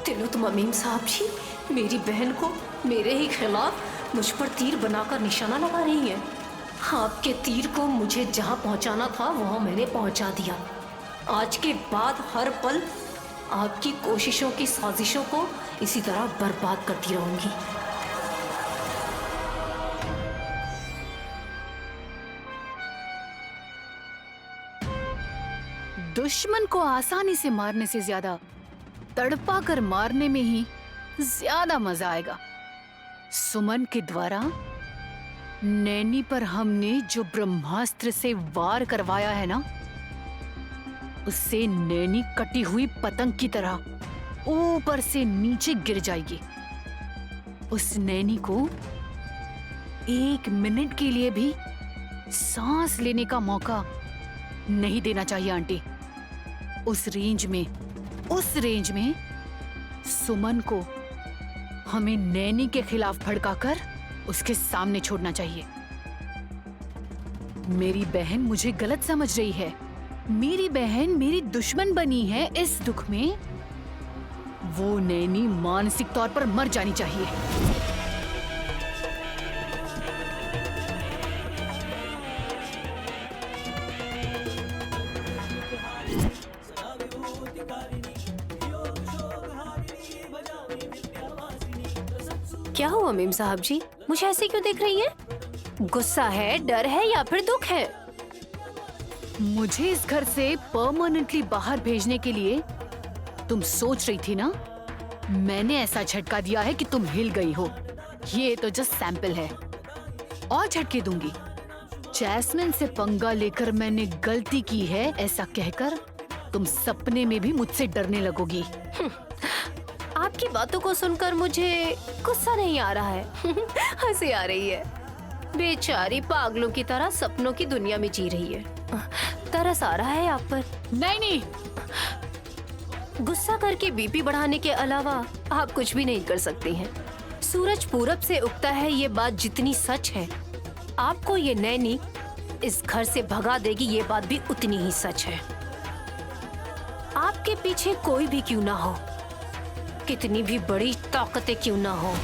तिलोत्तमा मेम साहब जी मेरी बहन को मेरे ही खिलाफ मुझ पर तीर बनाकर निशाना लगा रही हैं। आपके तीर को मुझे जहां पहुंचाना था वहां मैंने पहुंचा दिया। आज के बाद हर पल आपकी कोशिशों की साजिशों को इसी तरह बर्बाद करती रहूंगी। दुश्मन को आसानी से मारने से ज्यादा तड़पा कर मारने में ही ज्यादा मजा आएगा। सुमन के द्वारा नैनी पर हमने जो ब्रह्मास्त्र से वार करवाया है ना, उससे नैनी कटी हुई पतंग की तरह ऊपर से नीचे गिर जाएगी। उस नैनी को 1 मिनट के लिए भी सांस लेने का मौका नहीं देना चाहिए आंटी। उस रेंज में सुमन को हमें नैनी के खिलाफ भड़काकर उसके सामने छोड़ना चाहिए। मेरी बहन मुझे गलत समझ रही है। मेरी बहन मेरी दुश्मन बनी है इस दुख में। वो नैनी मानसिक तौर पर मर जानी चाहिए। क्या हुआ मेम साहब जी, मुझे ऐसे क्यों देख रही हैं? गुस्सा है, डर है या फिर दुख है? मुझे इस घर से परमानेंटली बाहर भेजने के लिए तुम सोच रही थी ना? मैंने ऐसा झटका दिया है कि तुम हिल गई हो। ये तो जस्ट सैंपल है, और झटके दूंगी। जैस्मिन से पंगा लेकर मैंने गलती की है ऐसा कहकर तुम सपने में भी मुझसे डरने लगोगी। आपकी बातों को सुनकर मुझे गुस्सा नहीं आ रहा है, हंसी आ रही है। बेचारी पागलों की तरह सपनों की दुनिया में जी रही है। तरस आ रहा है आप पर। नहीं नहीं, गुस्सा करके बीपी बढ़ाने के अलावा आप कुछ भी नहीं कर सकती हैं। सूरज पूरब से उगता है, ये बात जितनी सच है, आपको ये नैनी इस घर से भगा देगी ये बात भी उतनी ही सच है। आपके पीछे कोई भी क्यों ना हो, कितनी भी बड़ी ताकतें क्यों ना हो।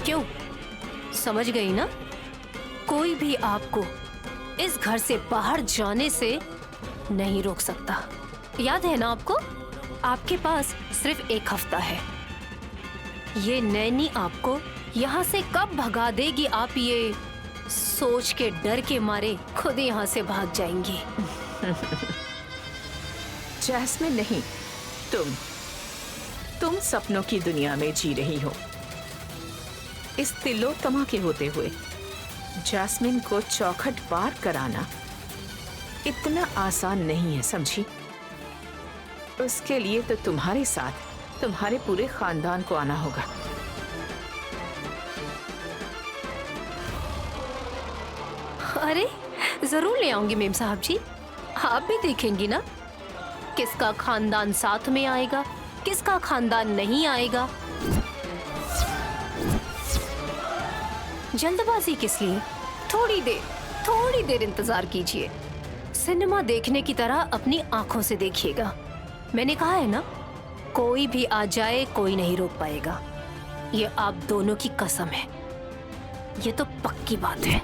क्यों, समझ गई ना? कोई भी आपको इस घर से बाहर जाने से नहीं रोक सकता। याद है ना आपको? आपके पास सिर्फ 1 हफ्ता है। ये नैनी आपको यहाँ से कब भगा देगी, आप ये सोच के डर के मारे खुद यहाँ से भाग जाएंगी। जैस्मिन नहीं, तुम सपनों की दुनिया में जी रही हो। इस तिलोत्तमा के होते हुए जैस्मिन को चौखट पार कराना इतना आसान नहीं है, समझी? उसके लिए तो तुम्हारे साथ तुम्हारे पूरे खानदान को आना होगा। अरे जरूर ले आऊंगी मेम साहब जी। आप भी देखेंगी ना किसका खानदान साथ में आएगा, किसका खानदान नहीं आएगा। जल्दबाजी किस लिए? थोड़ी देर इंतजार कीजिए। सिनेमा देखने की तरह अपनी आंखों से देखिएगा। मैंने कहा है ना, कोई भी आ जाए कोई नहीं रोक पाएगा। ये आप दोनों की कसम है, ये तो पक्की बात है।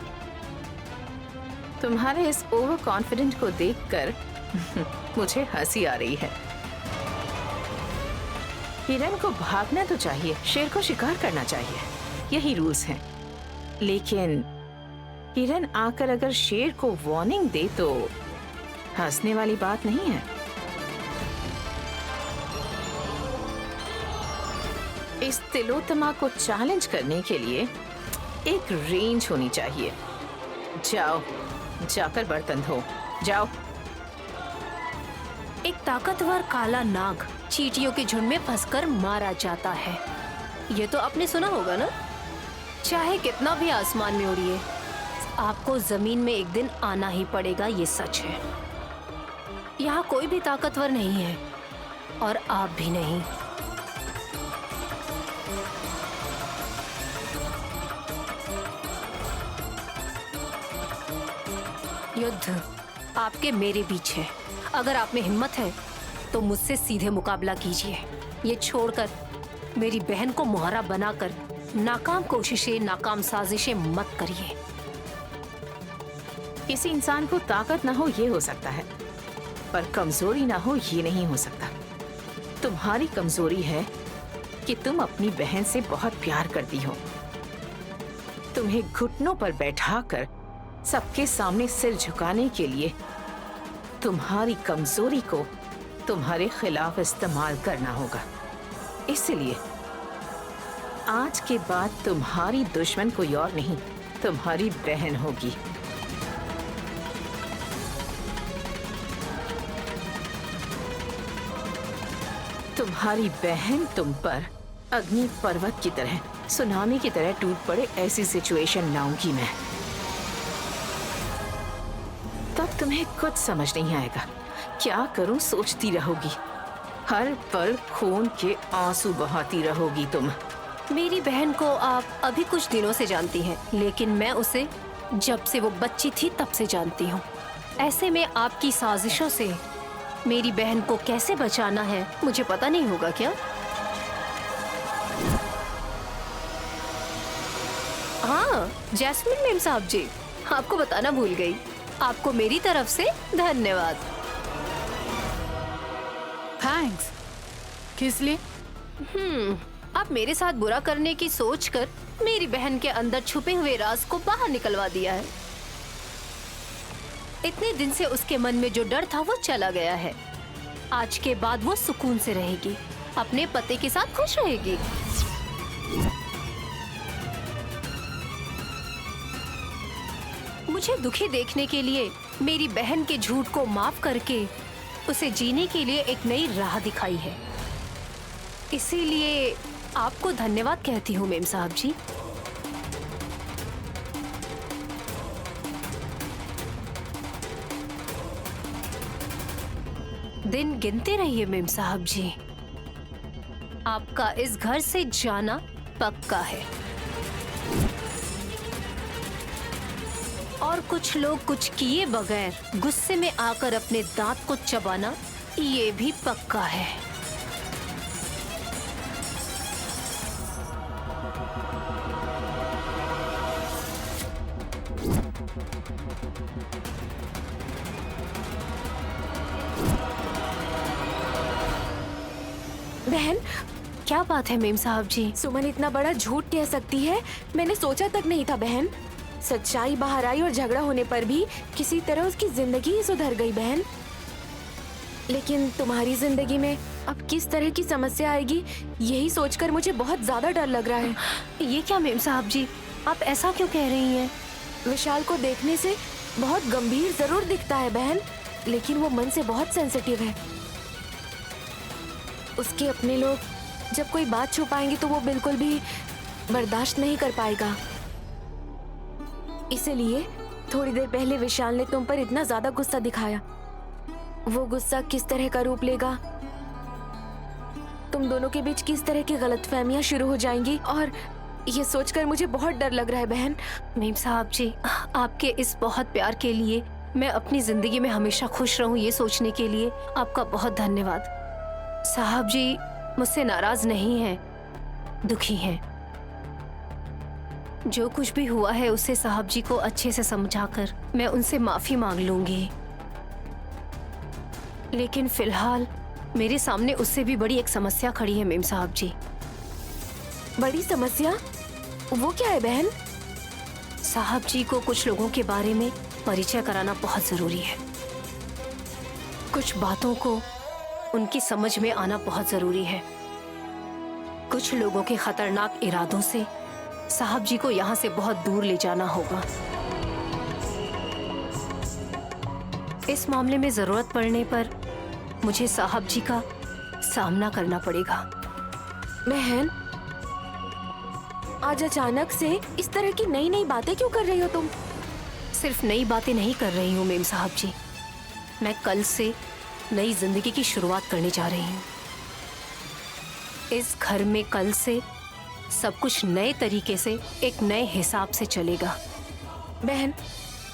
तुम्हारे इस ओवर कॉन्फिडेंट को देखकर मुझे हंसी आ रही है। हिरन को भागना तो चाहिए, शेर को शिकार करना चाहिए, यही रूल्स हैं। लेकिन हिरन आकर अगर शेर को वार्निंग दे तो हंसने वाली बात नहीं है। इस तिलोत्तमा को चैलेंज करने के लिए एक रेंज होनी चाहिए। जाओ, जाकर बर्तन धो, जाओ। एक ताकतवर काला नाग चींटियों के झुंड में फंसकर मारा जाता है, ये तो आपने सुना होगा ना? चाहे कितना भी आसमान में उड़िए, आपको जमीन में एक दिन आना ही पड़ेगा, ये सच है। यहाँ कोई भी ताकतवर नहीं है और आप भी नहीं। युद्ध आपके मेरे बीच है। अगर आप में हिम्मत है तो मुझसे सीधे मुकाबला कीजिए। ये छोड़कर मेरी बहन को मुहारा बनाकर नाकाम कोशिशें, नाकाम साजिशें मत करिए। किसी इंसान को ताकत ना हो ये हो सकता है, पर कमजोरी ना हो ये नहीं हो सकता। तुम्हारी कमजोरी है कि तुम अपनी बहन से बहुत प्यार करती हो। तुम्हें घुटनों पर बैठाकर सबके सामने सिर झुकाने के लिए तुम्हारी कमजोरी को तुम्हारे खिलाफ इस्तेमाल करना होगा। इसलिए आज के बाद तुम्हारी दुश्मन कोई और नहीं, तुम्हारी बहन होगी। तुम्हारी बहन तुम पर अग्नि पर्वत की तरह, सुनामी की तरह टूट पड़े, ऐसी सिचुएशन लाऊंगी मैं। तब तुम्हें कुछ समझ नहीं आएगा। क्या करूं सोचती रहोगी, हर पल खून के आंसू बहाती रहोगी तुम। मेरी बहन को आप अभी कुछ दिनों से जानती हैं, लेकिन मैं उसे जब से वो बच्ची थी तब से जानती हूँ। ऐसे में आपकी साजिशों से मेरी बहन को कैसे बचाना है मुझे पता नहीं होगा क्या? हाँ जैस्मिन मैम साहब जी, आपको बताना भूल गई, आपको मेरी तरफ से धन्यवाद। थैंक्स। किस लिए? आप मेरे साथ बुरा करने की सोचकर मेरी बहन के अंदर छुपे हुए राज को बाहर निकलवा दिया है। इतने दिन से उसके मन में जो डर था वो चला गया है। आज के बाद वो सुकून से रहेगी। अपने पति के साथ खुश रहेगी। मुझे दुखी देखने के लिए मेरी बहन के झूठ को माफ करके उसे जीने के लिए एक नई राह दिखाई है। इसीलिए आपको धन्यवाद कहती हूँ मेम साहब जी। दिन गिनते रहिए मेम साहब जी, आपका इस घर से जाना पक्का है। और कुछ लोग कुछ किए बगैर गुस्से में आकर अपने दांत को चबाना, ये भी पक्का है। बहन, क्या बात है मेम साहब जी? सुमन इतना बड़ा झूठ कह सकती है, मैंने सोचा तक नहीं था बहन। सच्चाई बाहर आई और झगड़ा होने पर भी किसी तरह उसकी जिंदगी ही सुधर गई बहन। लेकिन तुम्हारी जिंदगी में अब किस तरह की समस्या आएगी, यही सोचकर मुझे बहुत ज्यादा डर लग रहा है। ये क्या मेम साहब जी, आप ऐसा क्यों कह रही हैं? विशाल को देखने से बहुत गंभीर जरूर दिखता है बहन, लेकिन वो मन से बहुत सेंसिटिव है। उसके अपने लोग जब कोई बात छुपाएंगे तो वो बिल्कुल भी बर्दाश्त नहीं कर पाएगा। इसीलिए थोड़ी देर पहले विशाल ने तुम पर इतना ज्यादा गुस्सा दिखाया। वो गुस्सा किस तरह का रूप लेगा, तुम दोनों के बीच किस तरह की गलतफहमियां शुरू हो जाएंगी, और ये सोचकर मुझे बहुत डर लग रहा है बहन। मेम साहब जी, आपके इस बहुत प्यार के लिए, मैं अपनी जिंदगी में हमेशा खुश रहूं ये सोचने के लिए आपका बहुत धन्यवाद। साहब जी मुझसे नाराज नहीं हैं, दुखी हैं। जो कुछ भी हुआ है उसे साहब जी को अच्छे से समझाकर मैं उनसे माफी मांग लूंगी। लेकिन फिलहाल मेरे सामने उससे भी बड़ी एक समस्या खड़ी है मेम साहब जी। बड़ी समस्या? वो क्या है बहन? साहब जी को कुछ लोगों के बारे में परिचय कराना बहुत जरूरी है। कुछ बातों को उनकी समझ में आना बहुत जरूरी है। कुछ लोगों के खतरनाक इरादों से साहब जी को यहाँ से बहुत दूर ले जाना होगा। इस मामले में जरूरत पड़ने पर मुझे साहब जी का सामना करना पड़ेगा। बहन, आज अचानक से इस तरह की नई नई बातें क्यों कर रही हो तुम? सिर्फ नई बातें नहीं कर रही हूँ मेम साहब जी, मैं कल से नई जिंदगी की शुरुआत करने जा रही हूँ। इस घर में कल से सब कुछ नए तरीके से, एक नए हिसाब से चलेगा। बहन,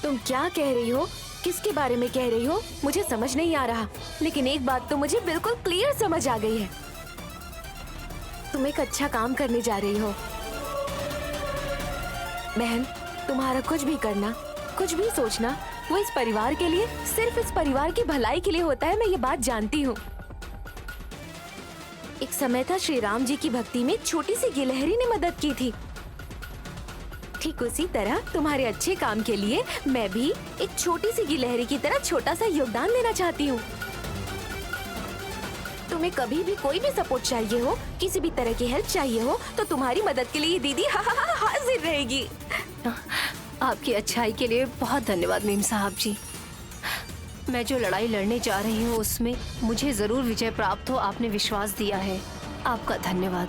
तुम क्या कह रही हो, किसके बारे में कह रही हो, मुझे समझ नहीं आ रहा। लेकिन एक बात तो मुझे बिल्कुल क्लियर समझ आ गई है, तुम एक अच्छा काम करने जा रही हो। बहन, तुम्हारा कुछ भी करना, कुछ भी सोचना, वो इस परिवार के लिए, सिर्फ इस परिवार की भलाई के लिए होता है, मैं ये बात जानती हूँ। एक समय था श्री राम जी की भक्ति में छोटी सी गिलहरी ने मदद की थी। ठीक उसी तरह तुम्हारे अच्छे काम के लिए मैं भी एक छोटी सी गिलहरी की तरह छोटा सा योगदान देना चाहती हूँ। तुम्हें कभी भी कोई भी सपोर्ट चाहिए हो, किसी भी तरह की हेल्प चाहिए हो, तो तुम्हारी मदद के लिए दीदी हाजिर रहेगी। आपकी अच्छाई के लिए बहुत धन्यवाद मेम साहब जी। मैं जो लड़ाई लड़ने जा रही हूँ उसमें मुझे जरूर विजय प्राप्त हो, आपने विश्वास दिया है, आपका धन्यवाद।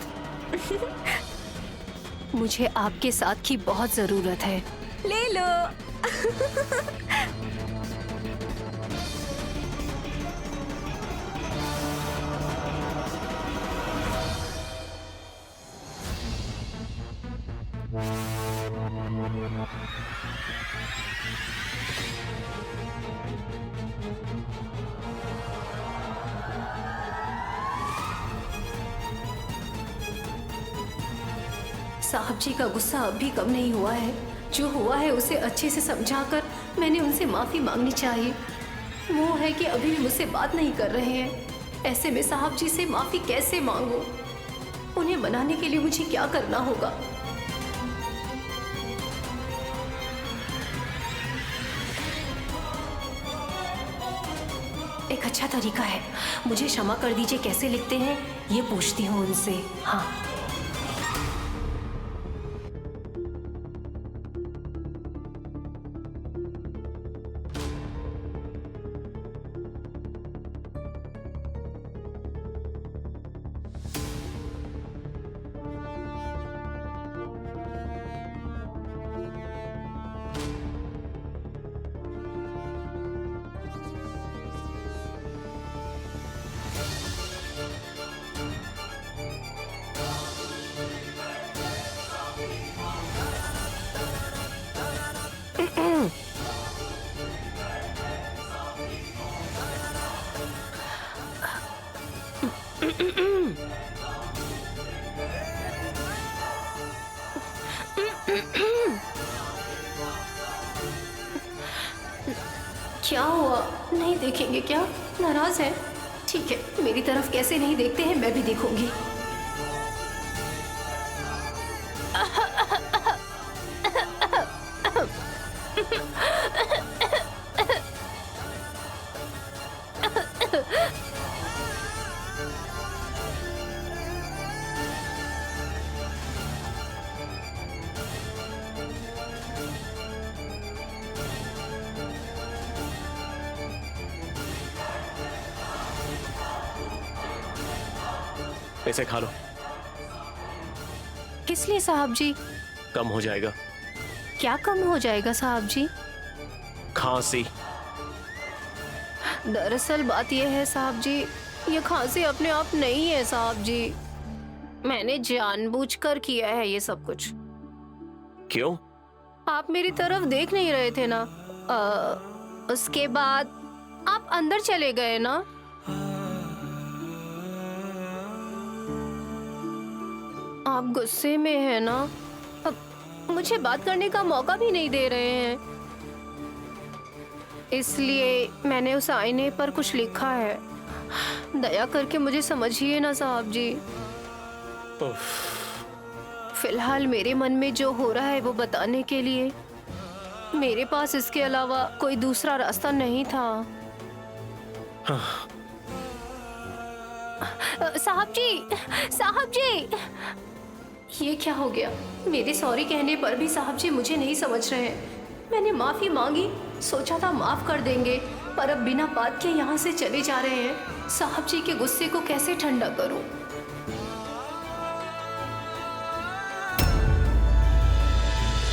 मुझे आपके साथ की बहुत जरूरत है। ले लो। साहब जी का गुस्सा अब भी कम नहीं हुआ है। जो हुआ है उसे अच्छे से समझाकर मैंने उनसे माफी मांगनी चाहिए। वो है कि अभी भी मुझसे बात नहीं कर रहे हैं। ऐसे में साहब जी से माफी कैसे मांगूं? उन्हें मनाने के लिए मुझे क्या करना होगा? एक अच्छा तरीका है। मुझे क्षमा कर दीजिए कैसे लिखते हैं ये पूछती हूँ उनसे। हाँ, क्या हुआ? नहीं देखेंगे क्या? नाराज है? ठीक है, मेरी तरफ कैसे नहीं देखते हैं मैं भी देखूंगी। इसे खा लो, किस लिए साहब जी? कम हो जाएगा क्या कम हो जाएगा साहब जी? खांसी। दरअसल बात यह है साहब जी, ये खांसी अपने आप नहीं है साहब जी। मैंने जानबूझकर किया है ये सब कुछ। क्यों? आप मेरी तरफ देख नहीं रहे थे ना। उसके बाद आप अंदर चले गए ना। आप गुस्से में हैं ना। अब मुझे बात करने का मौका भी नहीं दे रहे हैं, इसलिए मैंने उस आईने पर कुछ लिखा है। दया करके मुझे समझिए ना साहब जी। फिलहाल मेरे मन में जो हो रहा है वो बताने के लिए मेरे पास इसके अलावा कोई दूसरा रास्ता नहीं था। साहब जी, ये क्या हो गया? मेरे सॉरी कहने पर भी साहब जी मुझे नहीं समझ रहे हैं। मैंने माफी मांगी, सोचा था माफ कर देंगे, पर अब बिना बात के यहाँ से चले जा रहे हैं। साहब जी के गुस्से को कैसे ठंडा करूं?